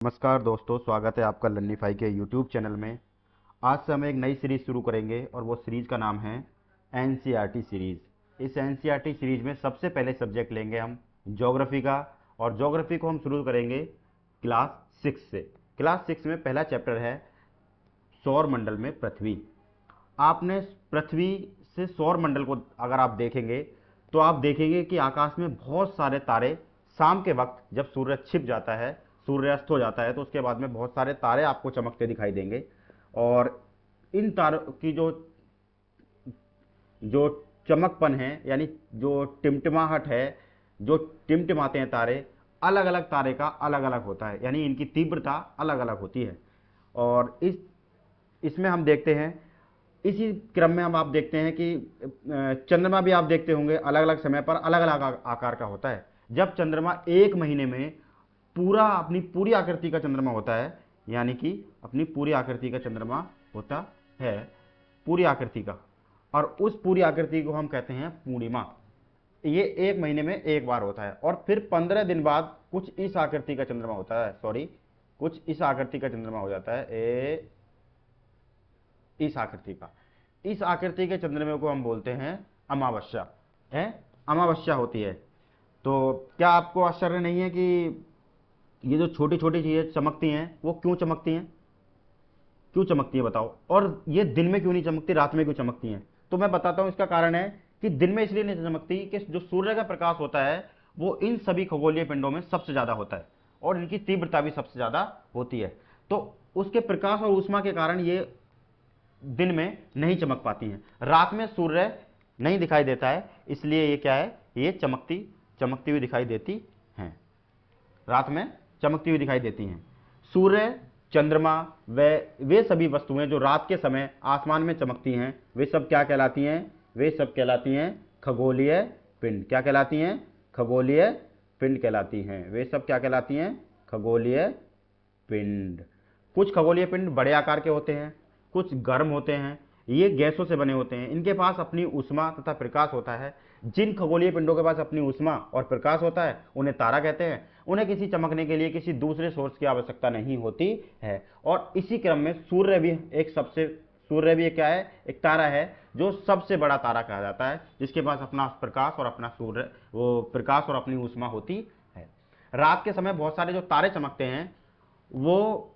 नमस्कार दोस्तों, स्वागत है आपका लर्निफाई के यूट्यूब चैनल में। आज से हम एक नई सीरीज़ शुरू करेंगे और वो सीरीज़ का नाम है एनसीईआरटी सीरीज़। इस एनसीईआरटी सीरीज़ में सबसे पहले सब्जेक्ट लेंगे हम ज्योग्राफी का, और ज्योग्राफी को हम शुरू करेंगे क्लास 6 से। क्लास 6 में पहला चैप्टर है सौर मंडल में पृथ्वी। आपने पृथ्वी से सौर मंडल को अगर आप देखेंगे तो आप देखेंगे कि आकाश में बहुत सारे तारे, शाम के वक्त जब सूर्य छिप जाता है, सूर्य अस्त हो जाता है, तो उसके बाद में बहुत सारे तारे आपको चमकते दिखाई देंगे। और इन तारों की जो जो चमकपन है, यानी जो टिमटिमाहट है, जो टिमटिमाते हैं तारे, अलग अलग तारे का अलग अलग होता है, यानी इनकी तीव्रता अलग अलग होती है। और इसमें हम देखते हैं, इसी क्रम में हम आप देखते हैं कि चंद्रमा भी आप देखते होंगे अलग अलग समय पर अलग अलग आकार का होता है। जब चंद्रमा एक महीने में अपनी पूरी आकृति का चंद्रमा होता है, यानी कि अपनी पूरी आकृति का चंद्रमा होता है, पूरी आकृति का, और उस पूरी आकृति को हम कहते हैं पूर्णिमा। ये एक महीने में एक बार होता है। और फिर 15 दिन बाद कुछ इस आकृति का चंद्रमा होता है, कुछ इस आकृति का चंद्रमा हो जाता है, इस आकृति का। इस आकृति के चंद्रमा को हम बोलते हैं अमावस्या है, अमावस्या होती है। तो क्या आपको आश्चर्य नहीं है कि ये जो छोटी छोटी चीजें चमकती हैं वो क्यों चमकती हैं? क्यों चमकती है बताओ? और ये दिन में क्यों नहीं चमकती, रात में क्यों चमकती हैं? तो मैं बताता हूं। इसका कारण है कि दिन में इसलिए नहीं चमकती कि जो सूर्य का प्रकाश होता है वो इन सभी खगोलीय पिंडों में सबसे ज्यादा होता है, और इनकी तीव्रता भी सबसे ज्यादा होती है। तो उसके प्रकाश और ऊष्मा के कारण ये दिन में नहीं चमक पाती हैं। रात में सूर्य नहीं दिखाई देता है, इसलिए ये क्या है, ये चमकती हुई दिखाई देती हैं, रात में चमकती हुई दिखाई देती हैं। सूर्य, चंद्रमा, वे सभी वस्तुएं जो रात के समय आसमान में चमकती हैं, वे सब क्या कहलाती हैं? वे सब कहलाती हैं खगोलीय पिंड। क्या कहलाती हैं? खगोलीय पिंड कहलाती हैं। वे सब क्या कहलाती हैं? खगोलीय पिंड। कुछ खगोलीय पिंड बड़े आकार के होते हैं, कुछ गर्म होते हैं, ये गैसों से बने होते हैं, इनके पास अपनी ऊष्मा तथा प्रकाश होता है। जिन खगोलीय पिंडों के पास अपनी ऊष्मा और प्रकाश होता है उन्हें तारा कहते हैं। उन्हें किसी चमकने के लिए किसी दूसरे सोर्स की आवश्यकता नहीं होती है। और इसी क्रम में सूर्य भी क्या है? एक तारा है, जो सबसे बड़ा तारा कहा जाता है, जिसके पास अपना प्रकाश और अपनी ऊष्मा होती है। रात के समय बहुत सारे जो तारे चमकते हैं वो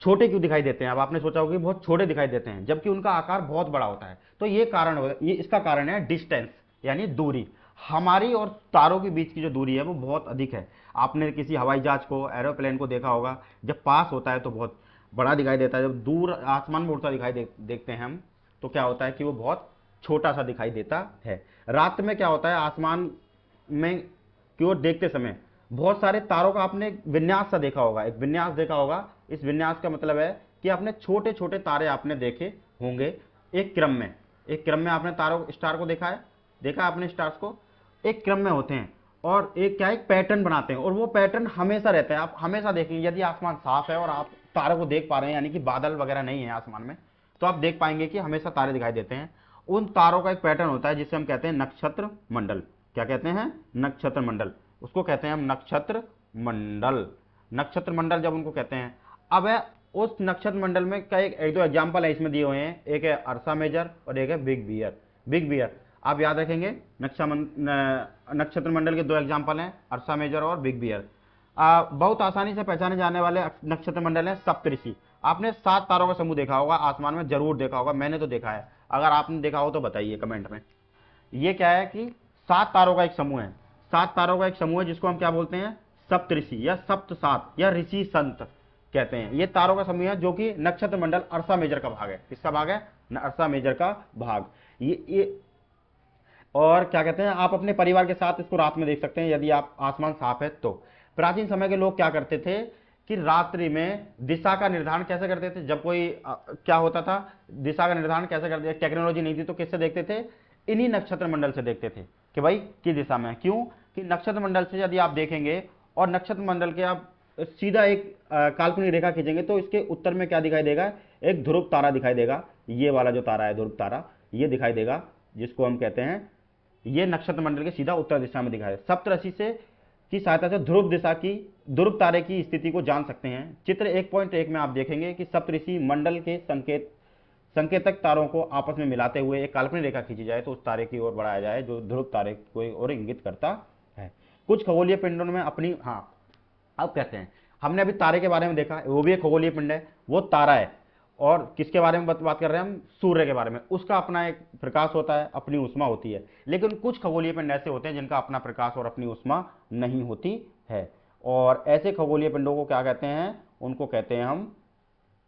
छोटे क्यों दिखाई देते हैं? अब आपने सोचा होगा कि बहुत छोटे दिखाई देते हैं, जबकि उनका आकार बहुत बड़ा होता है। तो इसका कारण है डिस्टेंस, यानी दूरी। हमारी और तारों के बीच की जो दूरी है वो बहुत अधिक है। आपने किसी हवाई जहाज को, एरोप्लेन को देखा होगा, जब पास होता है तो बहुत बड़ा दिखाई देता है, जब दूर आसमान में उड़ता देखते हैं हम, तो क्या होता है कि वो बहुत छोटा सा दिखाई देता है। रात में क्या होता है, आसमान में की ओर देखते समय बहुत सारे तारों का आपने विन्यास सा देखा होगा, एक विन्यास देखा होगा। इस विन्यास का मतलब है कि आपने छोटे छोटे तारे आपने देखे होंगे एक क्रम में आपने स्टार को देखा आपने स्टार्स को एक क्रम में होते हैं, और एक पैटर्न बनाते हैं, और वो पैटर्न हमेशा रहता है। आप हमेशा देखेंगे, यदि आसमान साफ है और आप तारों को देख पा रहे हैं, यानी कि बादल वगैरह नहीं है आसमान में, तो आप देख पाएंगे कि हमेशा तारे दिखाई देते हैं। उन तारों का एक पैटर्न होता है जिसे हम कहते हैं नक्षत्र मंडल। क्या कहते हैं? नक्षत्र मंडल। उसको कहते हैं हम नक्षत्र मंडल। नक्षत्र मंडल जब उनको कहते हैं, अब है उस नक्षत्र मंडल में क्या एक दो एग्जाम्पल है इसमें दिए हुए हैं, एक है अर्सा मेजर और एक है बिग बियर। आप याद रखेंगे, नक्षत्र मंडल के दो एग्जाम्पल हैं, अर्सा मेजर और बिग बियर। बहुत आसानी से पहचाने जाने वाले नक्षत्र मंडल है सप्तऋषि। आपने 7 तारों का समूह देखा होगा आसमान में, जरूर देखा होगा, मैंने तो देखा है। अगर आपने देखा हो तो बताइए कमेंट में। ये क्या है कि 7 तारों का एक समूह है, 7 तारों का एक समूह है, जिसको हम क्या बोलते हैं? सप्तऋषि या सप्त सात या ऋषि संत कहते हैं। ये तारों का समूह है जो कि नक्षत्र मंडल अर्सा मेजर का भाग है। किसका भाग है? अर्सा मेजर का भाग। ये और क्या कहते हैं, आप अपने परिवार के साथ इसको रात में देख सकते हैं, यदि आप आसमान साफ है तो। प्राचीन समय के लोग क्या करते थे कि रात्रि में दिशा का निर्धारण कैसे करते थे? जब कोई क्या होता था, दिशा का निर्धारण कैसे करते थे? टेक्नोलॉजी नहीं थी, तो किससे देखते थे? इन्हीं नक्षत्र मंडल से देखते थे कि भाई किस दिशा में है। क्यों? कि नक्षत्र मंडल से यदि आप देखेंगे और नक्षत्र मंडल के आप सीधा एक काल्पनिक रेखा खींचेंगे तो इसके उत्तर में क्या दिखाई देगा? एक ध्रुव तारा दिखाई देगा। ये वाला जो तारा है ध्रुव तारा, ये दिखाई देगा, जिसको हम कहते हैं, ये नक्षत्र मंडल के सीधा उत्तर दिशा में दिखाई है। सप्तऋषि से की सहायता से ध्रुव तारे की स्थिति को जान सकते हैं। चित्र 1.1 में आप देखेंगे कि सप्तऋषि मंडल के संकेतक तारों को आपस में मिलाते हुए एक काल्पनिक रेखा खींची जाए तो उस तारे की ओर बढ़ाया जाए जो ध्रुव तारे को ओर इंगित करता है। कुछ खगोलीय पिंडों में अपनी, हाँ अब कहते हैं, हमने अभी तारे के बारे में देखा, वो भी एक खगोलीय पिंड है, वो तारा है। और किसके बारे में बात कर रहे हैं हम? सूर्य के बारे में। उसका अपना एक प्रकाश होता है, अपनी ऊष्मा होती है। लेकिन कुछ खगोलीय पिंड ऐसे होते हैं जिनका अपना प्रकाश और अपनी ऊष्मा नहीं होती है, और ऐसे खगोलीय पिंडों को क्या कहते हैं? उनको कहते हैं हम,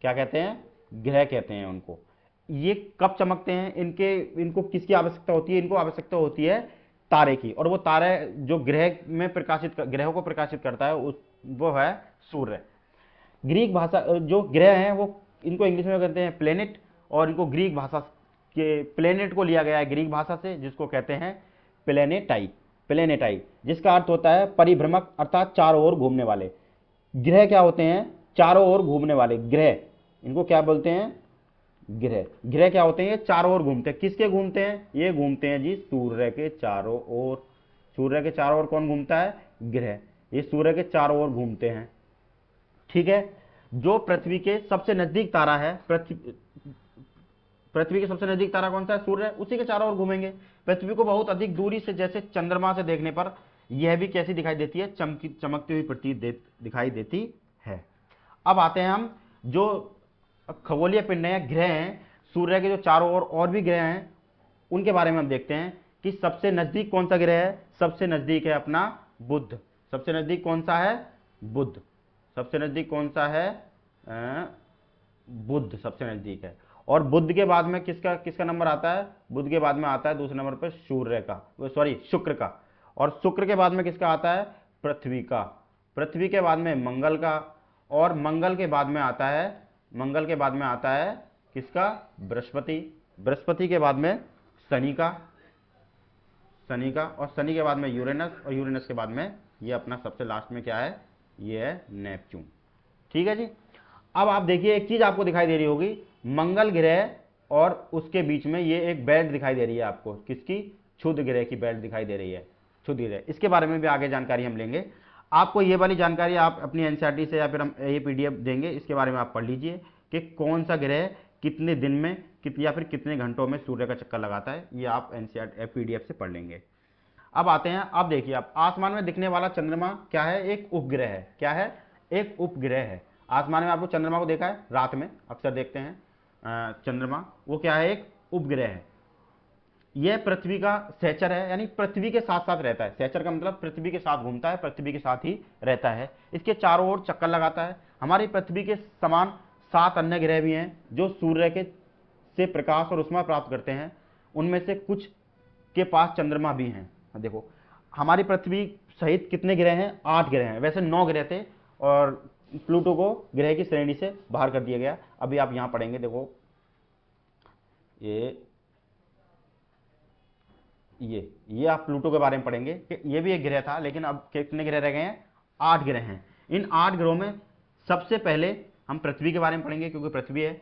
क्या कहते हैं? ग्रह कहते हैं उनको। ये कब चमकते हैं? इनको किसकी आवश्यकता होती है? इनको आवश्यकता होती है तारे की, और वो तारे जो ग्रहों को प्रकाशित करता है वो है सूर्य। ग्रीक भाषा जो ग्रह हैं वो, इनको इंग्लिश में कहते हैं प्लेनेट, और इनको ग्रीक भाषा के प्लेनेट को लिया गया है ग्रीक भाषा से, जिसको कहते हैं प्लेनेटाई, जिसका अर्थ होता है परिभ्रमक, अर्थात चारों ओर घूमने वाले। ग्रह क्या होते हैं? चारों ओर घूमने वाले ग्रह, इनको क्या बोलते हैं? ग्रह क्या होते हैं? ये चारों ओर घूमते हैं। किसके घूमते हैं? ये घूमते हैं जी सूर्य के चारों ओर। सूर्य के चारों ओर कौन घूमता है? ग्रह। ये सूर्य के चारों ओर घूमते हैं, ठीक है। जो पृथ्वी के सबसे नजदीक तारा है, पृथ्वी के सबसे नजदीक तारा कौन सा है? सूर्य। उसी के चारों ओर घूमेंगे। पृथ्वी को बहुत अधिक दूरी से, जैसे चंद्रमा से देखने पर यह भी कैसी दिखाई देती है? चमकती हुई प्रतीत दिखाई देती है। अब आते हैं हम जो खगोलीय पिंड है, ग्रह हैं, सूर्य के जो चारों ओर और भी ग्रह हैं, उनके बारे में हम देखते हैं कि सबसे नजदीक कौन सा ग्रह है? सबसे नजदीक है अपना बुध। सबसे नजदीक कौन सा है? बुध। सबसे नजदीक कौन सा है? बुध सबसे नजदीक है। और बुध के बाद में किसका नंबर आता है? बुध के बाद में आता है दूसरे नंबर पर शुक्र का। और शुक्र के बाद में किसका आता है? पृथ्वी का। पृथ्वी के बाद में मंगल का, और मंगल के बाद में आता है किसका? बृहस्पति। बृहस्पति के बाद में शनि का, और शनि के बाद में यूरेनस, और यूरेनस के बाद में ये अपना सबसे लास्ट में क्या है? ये है नेपच्यून। ठीक है जी। अब आप देखिए, एक चीज आपको दिखाई दे रही होगी, मंगल ग्रह और उसके बीच में ये एक बेल्ट दिखाई दे रही है आपको। किसकी? क्षुद्र ग्रह की बेल्ट दिखाई दे रही है, क्षुद्र ग्रह। इसके बारे में भी आगे जानकारी हम लेंगे। आपको ये वाली जानकारी आप अपनी एनसीईआरटी से, या फिर हम ये पीडीएफ देंगे, इसके बारे में आप पढ़ लीजिए कि कौन सा ग्रह कितने दिन में या फिर कितने घंटों में सूर्य का चक्कर लगाता है। ये आप एनसीईआरटी पीडीएफ से पढ़ लेंगे। अब आते हैं, अब देखिए, आप आसमान में दिखने वाला चंद्रमा क्या है? एक उपग्रह है। क्या है? एक उपग्रह है। आसमान में आपको चंद्रमा को देखा है? रात में अक्सर देखते हैं चंद्रमा, वो क्या है? एक उपग्रह है। यह पृथ्वी का सहचर है, यानी पृथ्वी के साथ साथ रहता है। सहचर का मतलब पृथ्वी के साथ घूमता है, पृथ्वी के साथ ही रहता है, इसके चारों ओर चक्कर लगाता है। हमारी पृथ्वी के समान 7 अन्य ग्रह भी हैं जो सूर्य के से प्रकाश और ऊष्मा प्राप्त करते हैं। उनमें से कुछ के पास चंद्रमा भी हैं। देखो, हमारी पृथ्वी सहित कितने ग्रह हैं? 8 ग्रह हैं। वैसे 9 ग्रह थे, और प्लूटो को ग्रह की श्रेणी से बाहर कर दिया गया। अभी आप यहां पढ़ेंगे, देखो ये आप प्लूटो के बारे में पढ़ेंगे कि ये भी एक ग्रह था, लेकिन अब कितने ग्रह रह गए हैं? 8 ग्रह हैं। इन 8 ग्रहों में सबसे पहले हम पृथ्वी के बारे में पढ़ेंगे, क्योंकि पृथ्वी है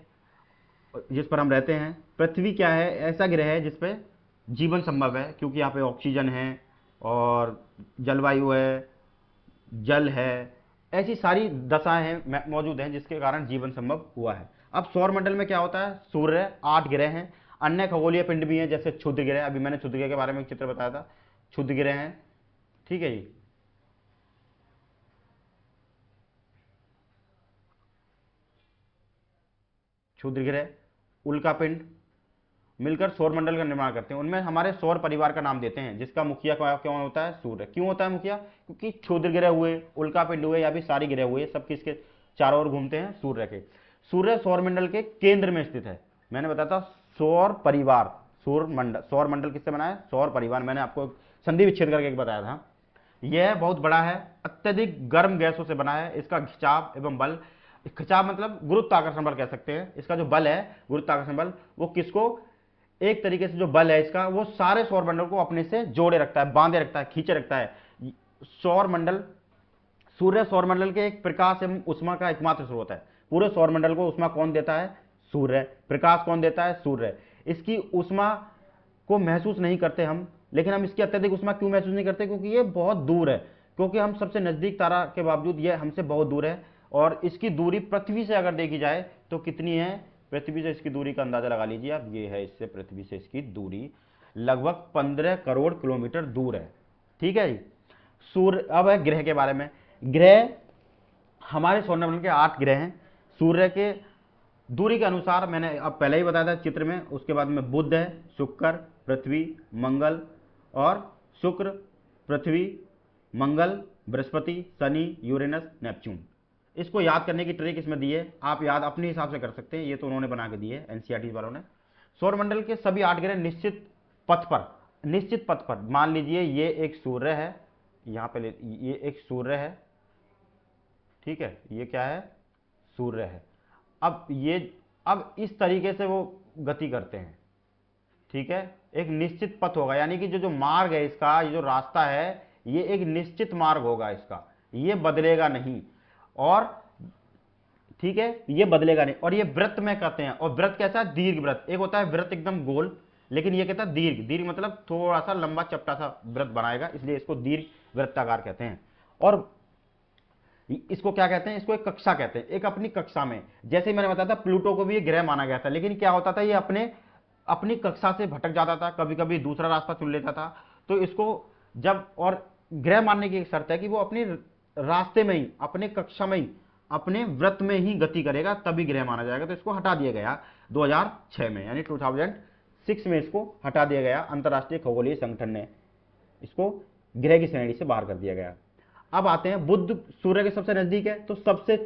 जिस पर हम रहते हैं। पृथ्वी क्या है? ऐसा ग्रह है जिस पे जीवन संभव है, क्योंकि यहाँ पे ऑक्सीजन है और जलवायु है, जल है, ऐसी सारी दशाएं हैं मौजूद हैं जिसके कारण जीवन संभव हुआ है। अब सौरमंडल में क्या होता है? सूर्य, 8 ग्रह हैं, अन्य खगोलीय पिंड भी हैं, जैसे क्षुद्र ग्रह। अभी मैंने क्षुद्र ग्रह के बारे में एक चित्र बताया था, क्षुद्र ग्रह हैं, ठीक है जी। क्षुद्र ग्रह, उल्का पिंड मिलकर सौरमंडल का निर्माण करते हैं। उनमें हमारे सौर परिवार का नाम देते हैं, जिसका मुखिया कौन होता है? सूर्य। क्यों होता है मुखिया? क्योंकि क्षुद्र ग्रह हुए, उल्का पिंड हुए, या भी सारी ग्रह हुए, सब किसके चारों ओर घूमते हैं? सूर्य के। सूर्य सौरमंडल के केंद्र में स्थित है। मैंने बताया था सौर परिवार, सौरमंडल किससे बना है? सौर परिवार। मैंने आपको संधि विच्छेद करके एक बताया था। यह बहुत बड़ा है, अत्यधिक गर्म गैसों से बना है। इसका खिंचाव एवं बल, खिंचाव मतलब गुरुत्वाकर्षण बल कह सकते हैं। इसका जो बल है, गुरुत्वाकर्षण बल, वो किसको, एक तरीके से जो बल है इसका, वो सारे सौरमंडल को अपने से जोड़े रखता है, बांधे रखता है, खींचे रखता है। सौरमंडल, सूर्य सौरमंडल के एक प्रकाश एवं ऊष्मा का एकमात्र स्रोत है। पूरे सौरमंडल को ऊष्मा कौन देता है? सूर्य। प्रकाश कौन देता है? सूर्य। इसकी ऊष्मा को महसूस नहीं करते हम, लेकिन हम इसकी अत्यधिक ऊष्मा क्यों महसूस नहीं करते? क्योंकि ये बहुत दूर है। क्योंकि हम सबसे नज़दीक तारा के बावजूद ये हमसे बहुत दूर है। और इसकी दूरी पृथ्वी से अगर देखी जाए तो कितनी है, पृथ्वी से इसकी दूरी का अंदाजा लगा लीजिए आप, ये है इससे पृथ्वी से इसकी दूरी लगभग 15 करोड़ किलोमीटर दूर है। ठीक है जी। सूर्य, अब है ग्रह के बारे में। ग्रह, हमारे सौरमंडल के 8 ग्रह हैं। सूर्य के दूरी के अनुसार मैंने अब पहले ही बताया था चित्र में, उसके बाद में बुध है, शुक्र, पृथ्वी, मंगल, और शुक्र, पृथ्वी, मंगल, बृहस्पति, शनि, यूरेनस, नेपच्यून। इसको याद करने की ट्रिक इसमें दी है, आप याद अपने हिसाब से कर सकते हैं, ये तो उन्होंने बना के दी है एनसीईआरटी वालों ने। सौरमंडल के सभी 8 ग्रह निश्चित पथ पर, मान लीजिए ये एक सूर्य है, यहां पे ये एक सूर्य है, ठीक है, ये क्या है, सूर्य है। अब इस तरीके से वो गति करते हैं, ठीक है, एक निश्चित पथ होगा, यानी कि जो मार्ग है इसका, ये जो रास्ता है, ये एक निश्चित मार्ग होगा इसका, ये बदलेगा नहीं। और ठीक है, ये बदलेगा नहीं। और ये वृत्त में कहते हैं, और वृत्त कैसा है, दीर्घ वृत्त। एक होता है वृत्त एकदम गोल, लेकिन ये कहता है दीर्घ मतलब थोड़ा सा लंबा चपटा सा वृत्त बनाएगा, इसलिए इसको दीर्घ वृत्ताकार कहते हैं। और इसको क्या कहते हैं, इसको एक कक्षा कहते हैं। एक अपनी कक्षा में, जैसे मैंने बताया था प्लूटो को भी ये ग्रह माना गया था, लेकिन क्या होता था, ये अपनी कक्षा से भटक जाता था, कभी कभी दूसरा रास्ता चुन लेता था। तो इसको जब, और ग्रह मानने की एक शर्त है कि वो अपने रास्ते में ही, अपने कक्षा में ही, अपने वृत्त में ही गति करेगा, तभी ग्रह माना जाएगा। तो इसको हटा दिया गया 2006 में, यानी 2006 में इसको हटा दिया गया। अंतर्राष्ट्रीय खगोलीय संगठन ने इसको ग्रह की श्रेणी से बाहर कर दिया गया। अब आते हैं, बुध सूर्य के सबसे नजदीक है, तो सबसे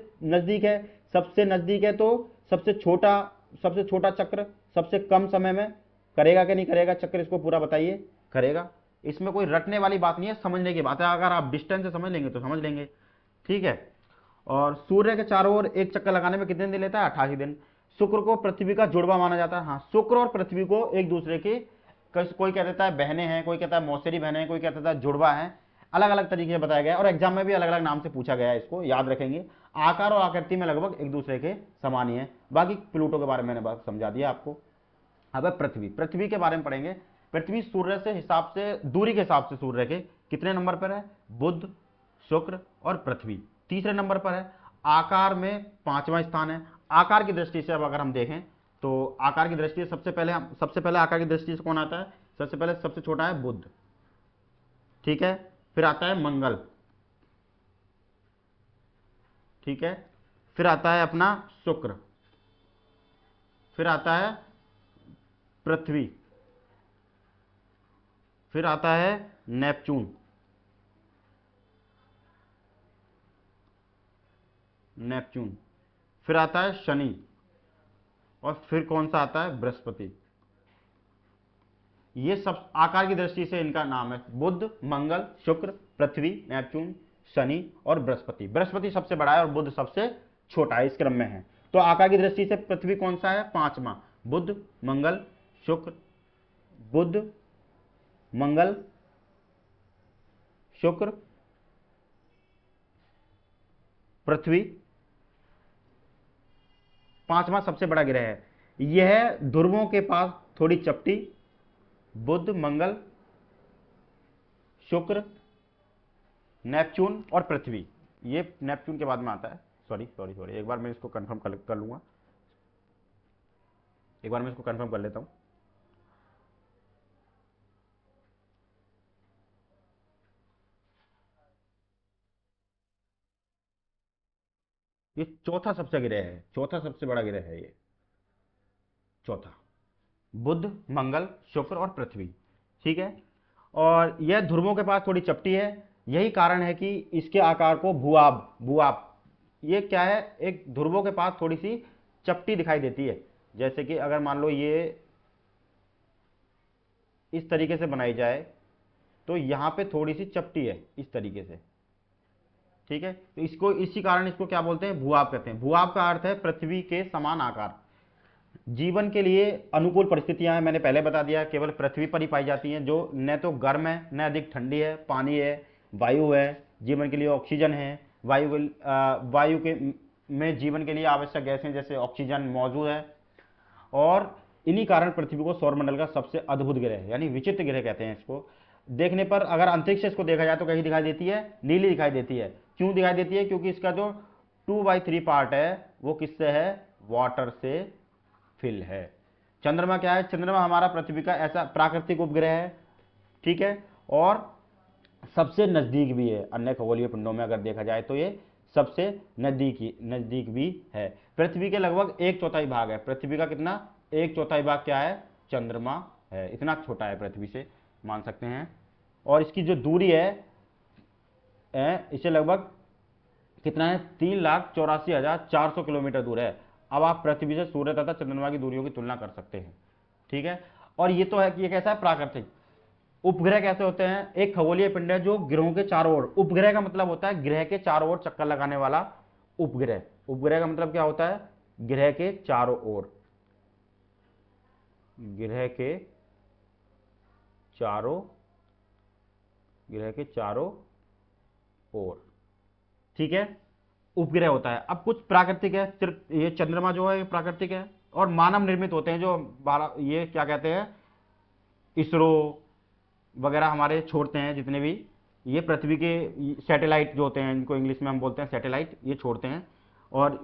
नजदीक है तो सबसे छोटा चक्र सबसे कम समय में करेगा कि नहीं करेगा चक्र, इसको पूरा बताइए। करेगा, इसमें कोई रटने वाली बात नहीं है, समझने की बात है। अगर आप डिस्टेंस से समझ लेंगे तो समझ लेंगे, ठीक है। और सूर्य के चारों ओर एक चक्कर लगाने में कितने दिन लेता है, 88 दिन। शुक्र को पृथ्वी का जुड़वा माना जाता है। हाँ, शुक्र और पृथ्वी को एक दूसरे के, कोई कह देता है बहनें हैं, कोई कहता है मौसेरी बहनें हैं, कोई कहता है जुड़वा है, अलग अलग तरीके से बताया गया है। और एग्जाम में भी अलग अलग नाम से पूछा गया है, इसको याद रखेंगे। आकार और आकृति में लगभग एक दूसरे के समान ही है। बाकी प्लूटो के बारे में मैंने समझा दिया आपको। अब पृथ्वी के बारे में पढ़ेंगे। पृथ्वी सूर्य से हिसाब से, दूरी के हिसाब से सूर्य के कितने नंबर पर है, बुध, शुक्र और पृथ्वी तीसरे नंबर पर है। आकार में 5वां स्थान है। आकार की दृष्टि से अब अगर हम देखें तो आकार की दृष्टि से सबसे पहले आकार की दृष्टि से कौन आता है, सबसे पहले सबसे छोटा है बुध, ठीक है, फिर आता है मंगल, ठीक है, फिर आता है अपना शुक्र, फिर आता है पृथ्वी, फिर आता है नेपच्यून, फिर आता है शनि, और फिर कौन सा आता है, बृहस्पति। ये सब आकार की दृष्टि से इनका नाम है, बुध, मंगल, शुक्र, पृथ्वी, नेपच्यून, शनि और बृहस्पति। बृहस्पति सबसे बड़ा है और बुध सबसे छोटा है, इस क्रम में है। तो आकार की दृष्टि से पृथ्वी कौन सा है, 5वां। बुध, मंगल, शुक्र, बुध, मंगल, शुक्र, पृथ्वी, 5वां सबसे बड़ा ग्रह है। यह ध्रुवों के पास थोड़ी चपटी, बुध, मंगल, शुक्र, नेपच्यून और पृथ्वी। ये नेपच्यून के बाद में आता है, सॉरी, एक बार मैं इसको कंफर्म कर लूंगा, एक बार मैं इसको कंफर्म कर लेता हूं। ये चौथा सबसे ग्रह है, चौथा सबसे बड़ा ग्रह है ये, चौथा, बुध, मंगल, शुक्र और पृथ्वी, ठीक है। और यह ध्रुवों के पास थोड़ी चपटी है, यही कारण है कि इसके आकार को भूआब, ये क्या है, एक ध्रुवों के पास थोड़ी सी चपटी दिखाई देती है। जैसे कि अगर मान लो ये इस तरीके से बनाई जाए तो यहां पे थोड़ी सी चपटी है इस तरीके से, ठीक है। तो इसको, इसी कारण इसको क्या बोलते हैं, भूआब कहते हैं। भूआब का अर्थ है पृथ्वी के समान आकार। जीवन के लिए अनुकूल परिस्थितियां हैं, मैंने पहले बता दिया, केवल पृथ्वी पर ही पाई जाती हैं, जो न तो गर्म है न अधिक ठंडी है, पानी है, वायु है, जीवन के लिए ऑक्सीजन है, वायु के में जीवन के लिए आवश्यक गैसें जैसे ऑक्सीजन मौजूद है। और इन्हीं कारण पृथ्वी को सौरमंडल का सबसे अद्भुत ग्रह यानी विचित्र ग्रह कहते हैं इसको। देखने पर अगर अंतरिक्ष से इसको देखा जाए तो कहीं दिखाई देती है, नीली दिखाई देती है। क्यों दिखाई देती है? क्योंकि इसका जो 2/3 पार्ट है वो किससे है? वाटर से फिल है। चंद्रमा क्या है? चंद्रमा हमारा पृथ्वी का ऐसा प्राकृतिक उपग्रह है, ठीक है, और सबसे नजदीक भी है अन्य खगोलीय पिंडों में अगर देखा जाए तो ये सबसे नजदीक भी है। पृथ्वी के लगभग 1/4 भाग है। पृथ्वी का कितना? 1/4 भाग क्या है? चंद्रमा है। इतना छोटा है पृथ्वी से, मान सकते हैं। और इसकी जो दूरी है इसे लगभग कितना है? 3,84,400 किलोमीटर दूर है। अब आप पृथ्वी से सूर्य तथा चंद्रमा की दूरियों की तुलना कर सकते हैं, ठीक है। और ये तो है कि ये कैसा है? प्राकृतिक। उपग्रह कैसे होते हैं? एक खगोलीय पिंड है जो ग्रहों के चारों ओर, उपग्रह का मतलब होता है ग्रह के चारों ओर चक्कर लगाने वाला उपग्रह। उपग्रह का मतलब क्या होता है? ग्रह के चारों ओर, ग्रह के चारों ओर, ठीक है, उपग्रह होता है। अब कुछ प्राकृतिक है, सिर्फ ये चंद्रमा जो है ये प्राकृतिक है, और मानव निर्मित होते हैं जो ये क्या कहते हैं, इसरो वगैरह हमारे छोड़ते हैं जितने भी, ये पृथ्वी के सैटेलाइट जो होते हैं, इनको इंग्लिश में हम बोलते हैं सैटेलाइट, ये छोड़ते हैं। और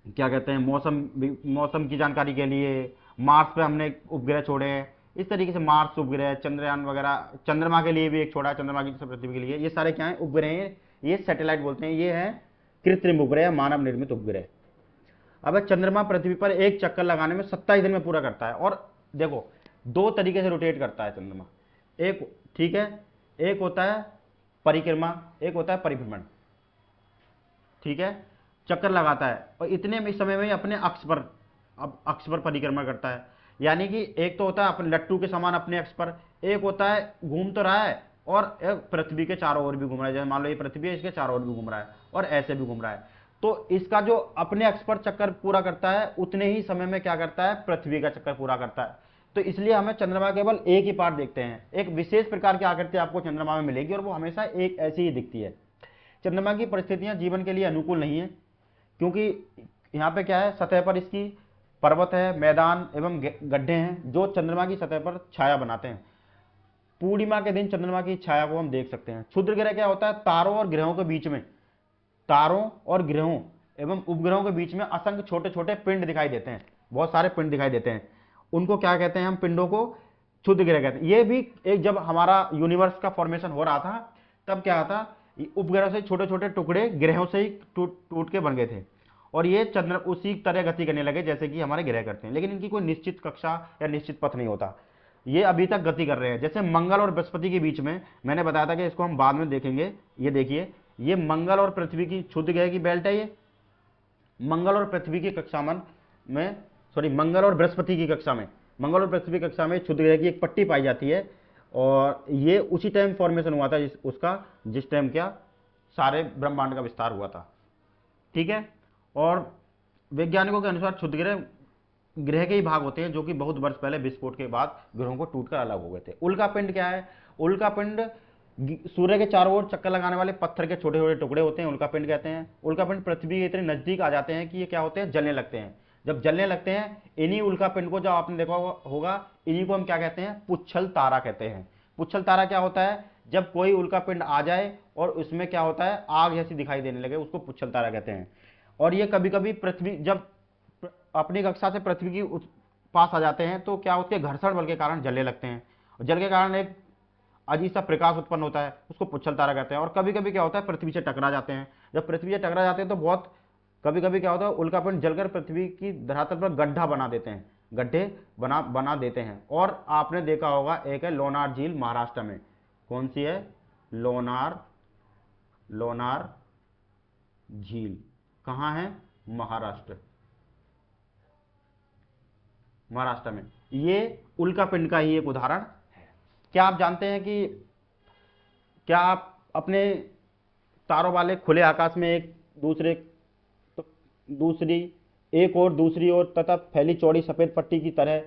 क्या कहते हैं, मौसम की जानकारी के लिए मार्स पे हमने उपग्रह छोड़े हैं। इस तरीके से मार्स उपग्रह, चंद्रयान वगैरह, चंद्रमा के लिए भी एक छोड़ा है, चंद्रमा की पृथ्वी के लिए, ये सारे क्या है? उपग्रह हैं। ये सैटेलाइट बोलते हैं। ये है कृत्रिम उपग्रह, मानव निर्मित उपग्रह। अब चंद्रमा पृथ्वी पर एक चक्कर लगाने में 27 दिन में पूरा करता है। और देखो, 2 तरीके से रोटेट करता है चंद्रमा। एक, ठीक है, एक होता है परिक्रमा, एक होता है परिभ्रमण, ठीक है। चक्कर लगाता है और इतने में समय में ही अपने अक्ष पर परिक्रमा करता है। यानी कि एक तो होता है अपने लट्टू के समान अपने अक्ष पर, एक होता है घूम तो रहा है और पृथ्वी के चारों ओर भी घूम रहा है। जैसे मान लो ये पृथ्वी है, इसके चारों ओर भी घूम रहा है और ऐसे भी घूम रहा है। तो इसका जो अपने अक्ष पर चक्कर पूरा करता है उतने ही समय में क्या करता है? पृथ्वी का चक्कर पूरा करता है। तो इसलिए हमें चंद्रमा केवल एक ही पार्ट देखते हैं। एक विशेष प्रकार की आकृति आपको चंद्रमा में मिलेगी और वो हमेशा एक ऐसी ही दिखती है। चंद्रमा की परिस्थितियां जीवन के लिए अनुकूल नहीं है, क्योंकि यहाँ पे क्या है? सतह पर इसकी पर्वत है, मैदान एवं गड्ढे हैं जो चंद्रमा की सतह पर छाया बनाते हैं। पूर्णिमा के दिन चंद्रमा की छाया को हम देख सकते हैं। क्षुद्र ग्रह क्या होता है? तारों और ग्रहों के बीच में, तारों और ग्रहों एवं उपग्रहों के बीच में असंख्य छोटे छोटे पिंड दिखाई देते हैं। बहुत सारे पिंड दिखाई देते हैं। उनको क्या कहते हैं? हम पिंडों को क्षुद्र ग्रह कहते हैं। ये भी एक, जब हमारा यूनिवर्स का फॉर्मेशन हो रहा था तब क्या था, उपग्रह से छोटे छोटे टुकड़े ग्रहों से ही टूट के बन गए थे और ये चंद्र उसी तरह गति करने लगे जैसे कि हमारे ग्रह करते हैं। लेकिन इनकी कोई निश्चित कक्षा या निश्चित पथ नहीं होता, ये अभी तक गति कर रहे हैं। जैसे मंगल और बृहस्पति के बीच में, मैंने बताया था कि इसको हम बाद में देखेंगे। ये देखिए, ये मंगल और पृथ्वी की क्षुद्र ग्रह की बेल्ट है। ये मंगल और पृथ्वी की कक्षा में सॉरी मंगल और बृहस्पति की कक्षा में, मंगल और पृथ्वी कक्षा में क्षुद्र ग्रह की एक पट्टी पाई जाती है। और ये उसी टाइम फॉर्मेशन हुआ था उसका जिस टाइम क्या सारे ब्रह्मांड का विस्तार हुआ था, ठीक है। और वैज्ञानिकों के अनुसार क्षुद्र ग्रह के ही भाग होते हैं जो कि बहुत वर्ष पहले विस्फोट के बाद ग्रहों को टूटकर अलग हो गए थे। उल्का पिंड क्या है? उल्का पिंड सूर्य के चारों ओर चक्कर लगाने वाले पत्थर के छोटे छोटे टुकड़े होते हैं, उल्का पिंड कहते हैं। उल्का पिंड पृथ्वी के इतने नजदीक आ जाते हैं कि ये क्या होते हैं? जलने लगते हैं। जब जलने लगते हैं, इन्हीं उल्का पिंड को, जब आपने देखा होगा, इन्हीं को हम क्या कहते हैं? पुच्छल तारा कहते हैं। पुच्छल तारा क्या होता है? जब कोई उल्का पिंड आ जाए और उसमें क्या होता है? आग जैसी दिखाई देने लगे, उसको पुच्छल तारा कहते हैं। और ये कभी कभी पृथ्वी जब अपनी कक्षा से पृथ्वी की पास आ जाते हैं तो क्या उसके घर्षण बल के कारण जलने लगते हैं। जल के कारण एक अजीब सा प्रकाश उत्पन्न होता है, उसको पुच्छल तारा कहते हैं। और कभी कभी क्या होता है? पृथ्वी से टकरा जाते हैं। जब पृथ्वी से टकरा जाते हैं तो बहुत कभी कभी क्या होता है? उल्कापिंड जलकर पृथ्वी की धरातल पर गड्ढा बना देते हैं, गड्ढे बना देते हैं। और आपने देखा होगा एक है लोनार झील महाराष्ट्र में। कौन सी है? लोनार झील कहाँ है? महाराष्ट्र में। ये उल्कापिंड का ही एक उदाहरण है। क्या आप जानते हैं कि क्या आप अपने तारों वाले खुले आकाश में एक और दूसरी ओर तथा फैली चौड़ी सफेद पट्टी की तरह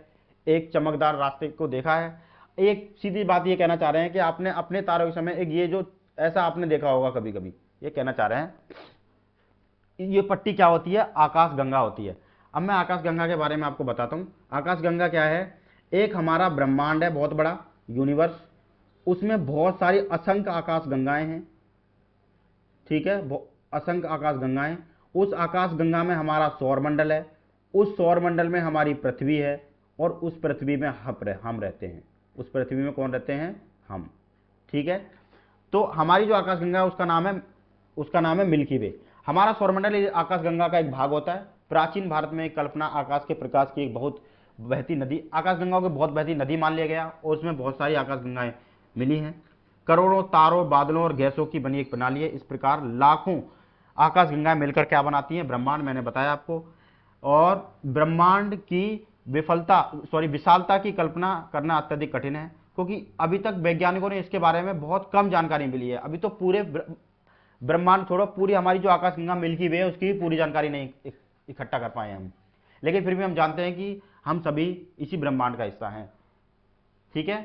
एक चमकदार रास्ते को देखा है? एक सीधी बात ये कहना चाह रहे हैं कि आपने अपने तारों के समय एक ये जो ऐसा आपने देखा होगा कभी कभी, ये कहना चाह रहे हैं ये पट्टी क्या होती है? आकाश गंगा होती है। अब मैं आकाश गंगा के बारे में आपको बताता हूं। आकाश गंगा क्या है? एक हमारा ब्रह्मांड है बहुत बड़ा, यूनिवर्स, उसमें बहुत सारी असंख्य आकाश गंगाएं हैं, ठीक है, असंख्य आकाश गंगाएं। उस आकाश गंगा में हमारा सौरमंडल है, उस सौरमंडल में हमारी पृथ्वी है, और उस पृथ्वी में हम रहते हैं। उस पृथ्वी में कौन रहते हैं? हम, ठीक है। तो हमारी जो आकाश गंगा है उसका नाम है मिल्की वे। हमारा सौरमंडल आकाश गंगा का एक भाग होता है। प्राचीन भारत में कल्पना आकाश के प्रकाश की एक बहुत बहती नदी, आकाश गंगा को बहुत बहती नदी मान लिया गया, और उसमें बहुत सारी आकाश गंगाएं मिली हैं। करोड़ों तारों, बादलों और गैसों की बनी एक प्रणाली है। इस प्रकार लाखों आकाश गंगाएं मिलकर क्या बनाती हैं? ब्रह्मांड, मैंने बताया आपको। और ब्रह्मांड की विशालता की कल्पना करना अत्यधिक कठिन है, क्योंकि अभी तक वैज्ञानिकों ने इसके बारे में बहुत कम जानकारी मिली है। अभी तो पूरे ब्रह्मांड छोड़ो, पूरी हमारी जो आकाश गंगा मिल्की वे है उसकी भी पूरी जानकारी नहीं इकट्ठा कर पाए हम, लेकिन फिर भी हम जानते हैं कि हम सभी इसी ब्रह्मांड का हिस्सा हैं, ठीक है।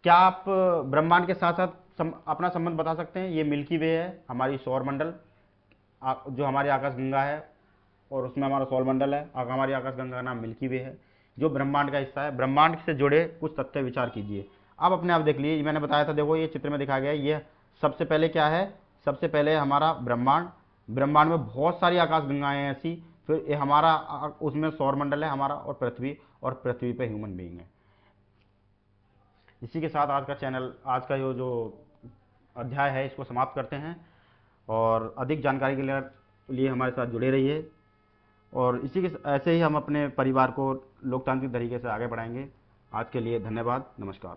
क्या आप ब्रह्मांड के साथ साथ अपना संबंध बता सकते हैं? ये मिल्की वे है, हमारी सौरमंडल, जो हमारी आकाश गंगा है, और उसमें हमारा सौरमंडल है। हमारी आकाश गंगा का नाम मिल्की वे है, जो ब्रह्मांड का हिस्सा है। ब्रह्मांड से जुड़े कुछ तथ्य विचार कीजिए। आप अपने आप देख लीजिए, मैंने बताया था, देखो ये चित्र में दिखाया गया है। ये सबसे पहले क्या है? सबसे पहले हमारा ब्रह्मांड, ब्रह्मांड में बहुत सारी आकाश गंगाएं हैं ऐसी। फिर ये हमारा उसमें सौरमंडल है हमारा, और पृथ्वी पे ह्यूमन बीइंग है। इसी के साथ आज का जो अध्याय है इसको समाप्त करते हैं, और अधिक जानकारी के लिए हमारे साथ जुड़े रहिए, और ऐसे ही हम अपने परिवार को लोकतांत्रिक तरीके से आगे बढ़ाएंगे। आज के लिए धन्यवाद, नमस्कार।